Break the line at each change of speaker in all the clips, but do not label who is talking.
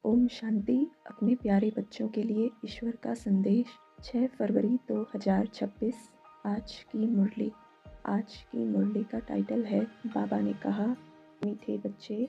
ओम शांति। अपने प्यारे बच्चों के लिए ईश्वर का संदेश 6 फरवरी 2026। आज की मुरली का टाइटल है बाबा ने कहा, मीठे बच्चे,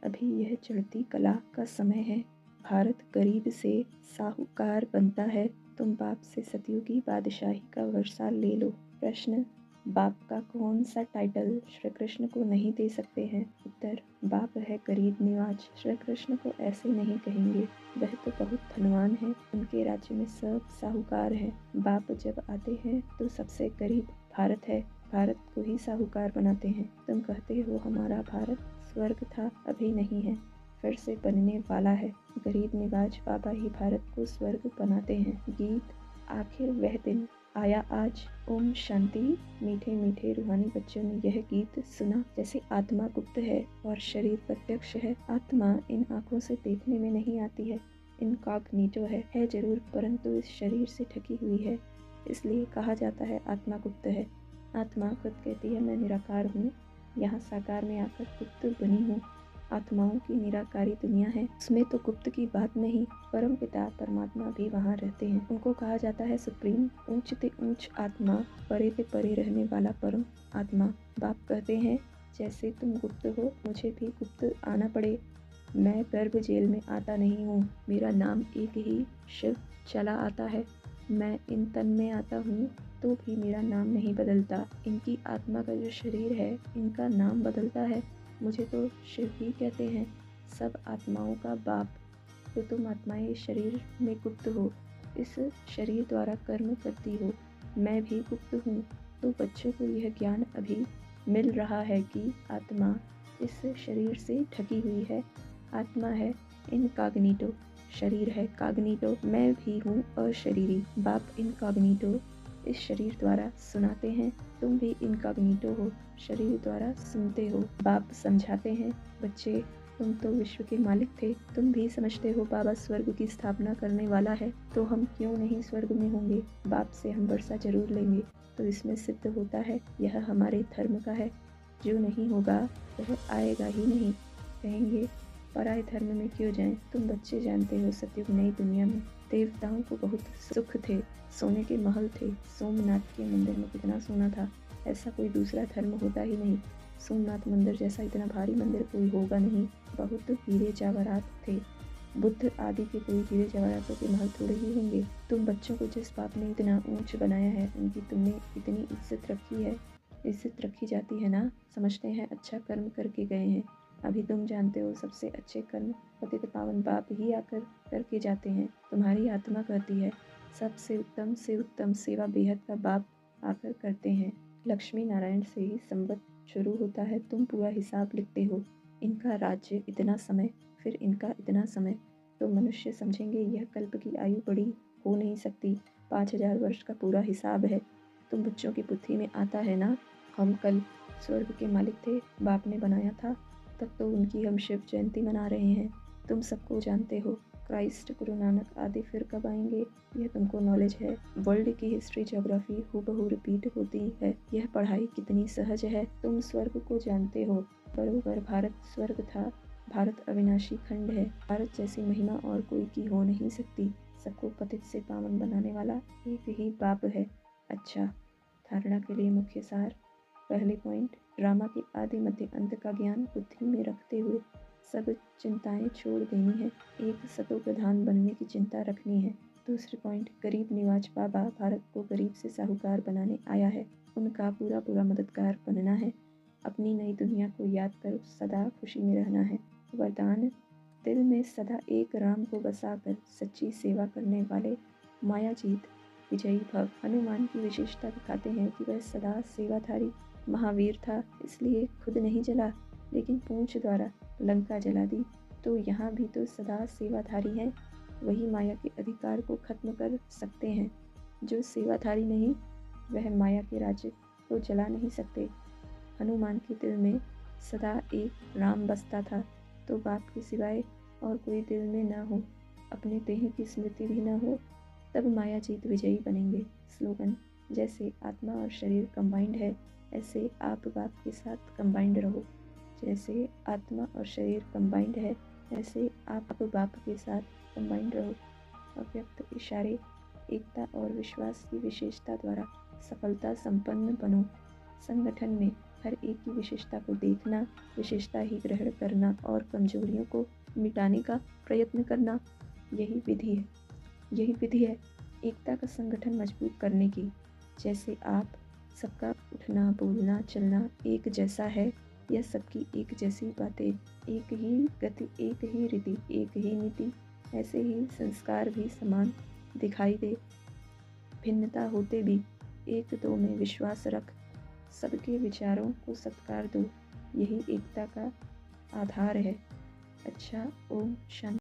अभी यह चढ़ती कला का समय है। भारत गरीब से साहूकार बनता है। तुम बाप से सतयुगी बादशाही का वर्षा ले लो। प्रश्न, बाप का कौन सा टाइटल श्री कृष्ण को नहीं दे सकते हैं? उत्तर, बाप है गरीब निवाज। श्री कृष्ण को ऐसे नहीं कहेंगे, वह तो बहुत धनवान है, उनके राज्य में सब साहूकार हैं। बाप जब आते हैं तो सबसे गरीब भारत है, भारत को ही साहूकार बनाते हैं। तुम कहते हो हमारा भारत स्वर्ग था, अभी नहीं है, फिर से बनने वाला है। गरीब निवाज बाबा ही भारत को स्वर्ग बनाते हैं। गीत, आखिर वह दिन आया आज। ओम शांति। मीठे मीठे रूहानी बच्चों ने यह गीत सुना। जैसे आत्मा गुप्त है और शरीर प्रत्यक्ष है। आत्मा इन आँखों से देखने में नहीं आती है, इनकॉग्निटो है जरूर, परंतु इस शरीर से ढकी हुई है, इसलिए कहा जाता है आत्मा गुप्त है। आत्मा खुद कहती है मैं निराकार हूँ, यहाँ साकार में आकर गुप्त बनी हूँ। आत्माओं की निराकारी दुनिया है, उसमें तो गुप्त की बात नहीं। परम पिता परमात्मा भी वहाँ रहते हैं, उनको कहा जाता है सुप्रीम, ऊंच ते ऊंच आत्मा, परे ते परे रहने वाला परम आत्मा। बाप कहते हैं जैसे तुम गुप्त हो, मुझे भी गुप्त आना पड़े। मैं गर्भ जेल में आता नहीं हूँ, मेरा नाम एक ही शिव चला आता है। मैं इन तन में आता हूँ तो भी मेरा नाम नहीं बदलता। इनकी आत्मा का जो शरीर है, इनका नाम बदलता है। मुझे तो शिव ही कहते हैं, सब आत्माओं का बाप। तो तुम आत्माएं इस शरीर में गुप्त हो, इस शरीर द्वारा कर्म करती हो। मैं भी गुप्त हूँ। तो बच्चों को यह ज्ञान अभी मिल रहा है कि आत्मा इस शरीर से ढकी हुई है। आत्मा है इनकॉग्निटो, शरीर है कॉग्निटो। मैं भी हूँ अशरीरी। बाप इनकॉग्निटो इस शरीर द्वारा सुनाते हैं, तुम भी इनकॉग्निटो हो, शरीर द्वारा सुनते हो। बाप समझाते हैं, बच्चे तुम तो विश्व के मालिक थे, तुम भी समझते हो बाबा स्वर्ग की स्थापना करने वाला है, तो हम क्यों नहीं स्वर्ग में होंगे। बाप से हम वर्षा जरूर लेंगे। तो इसमें सिद्ध होता है यह हमारे धर्म का है, जो नहीं होगा वह आएगा ही नहीं। कहेंगे पराए धर्म में क्यों जाएं, तुम बच्चे जानते हो सतयुग नई दुनिया में देवताओं को बहुत सुख थे, सोने के महल थे। सोमनाथ के मंदिर में कितना सोना था, ऐसा कोई दूसरा धर्म होता ही नहीं। सोमनाथ मंदिर जैसा इतना भारी मंदिर कोई होगा नहीं। बहुत हीरे जवाहरात थे, बुद्ध आदि के कोई हीरे जवाहरातों के महल थोड़े ही होंगे। तुम बच्चों को जिस बाप ने इतना ऊंच बनाया है, उनकी तुमने इतनी इज्जत रखी है, इज्जत रखी जाती है ना। समझते हैं अच्छा कर्म करके गए हैं। अभी तुम जानते हो सबसे अच्छे कर्म पतित पावन बाप ही आकर करके जाते हैं। तुम्हारी आत्मा कहती है सबसे उत्तम से उत्तम सेवा बेहद का बाप आकर करते हैं। लक्ष्मी नारायण से ही संवत शुरू होता है, तुम पूरा हिसाब लिखते हो। इनका राज्य इतना समय, फिर इनका इतना समय, तो मनुष्य समझेंगे यह कल्प की आयु बड़ी हो नहीं सकती। 5000 वर्ष का पूरा हिसाब है। तुम बच्चों की बुद्धि में आता है ना, हम कल स्वर्ग के मालिक थे, बाप ने बनाया था, तब तो उनकी हम शिव जयंती मना रहे हैं। तुम सबको जानते हो, क्राइस्ट, गुरु नानक आदि फिर कब आएंगे, यह तुमको नॉलेज है। वर्ल्ड की हिस्ट्री ज्योग्राफी हूबहू रिपीट होती है, यह पढ़ाई कितनी सहज है। तुम स्वर्ग को जानते हो, बरोबर भारत स्वर्ग था। भारत अविनाशी खंड है, भारत जैसी महिमा और कोई की हो नहीं सकती। सबको पतित से पावन बनाने वाला एक ही बाप है। अच्छा, धारणा के लिए मुख्य सार। पहले पॉइंट, ड्रामा के आदि मध्य अंत का ज्ञान बुद्धि में रखते हुए सब चिंताएं छोड़ देनी है, एक सतो प्रधान बनने की चिंता रखनी है। दूसरे पॉइंट, गरीब निवाज बाबा भारत को गरीब से साहूकार बनाने आया है, उनका पूरा पूरा मददगार बनना है। अपनी नई दुनिया को याद कर सदा खुशी में रहना है। वरदान, दिल में सदा एक राम को बसाकर सच्ची सेवा करने वाले मायाजीत विजयी भव। हनुमान की विशेषता दिखाते हैं कि वह सदा सेवाधारी महावीर था, इसलिए खुद नहीं जला, लेकिन पूंछ द्वारा लंका जला दी। तो यहाँ भी तो सदा सेवाधारी हैं, वही माया के अधिकार को खत्म कर सकते हैं। जो सेवाधारी नहीं, वह माया के राज्य को जला नहीं सकते। हनुमान के दिल में सदा एक राम बसता था, तो बाप के सिवाय और कोई दिल में न हो, अपने देह की स्मृति भी न हो, तब मायाजीत विजयी बनेंगे। स्लोगन, जैसे आत्मा और शरीर कंबाइंड है, ऐसे आप बाप के साथ कंबाइंड रहो। जैसे आत्मा और शरीर कंबाइंड है, ऐसे आप बाप के साथ कंबाइंड रहो। अव्यक्त इशारे, एकता और विश्वास की विशेषता द्वारा सफलता संपन्न बनो। संगठन में हर एक की विशेषता को देखना, विशेषता ही ग्रहण करना और कमजोरियों को मिटाने का प्रयत्न करना, यही विधि है एकता का संगठन मजबूत करने की। जैसे आप सबका उठना, बोलना, चलना एक जैसा है, यह सबकी एक जैसी बातें, एक ही गति, एक ही रीति, एक ही नीति, ऐसे ही संस्कार भी समान दिखाई दे। भिन्नता होते भी एक दो में विश्वास रख, सबके विचारों को सत्कार दो, यही एकता का आधार है। अच्छा, ओम शांति।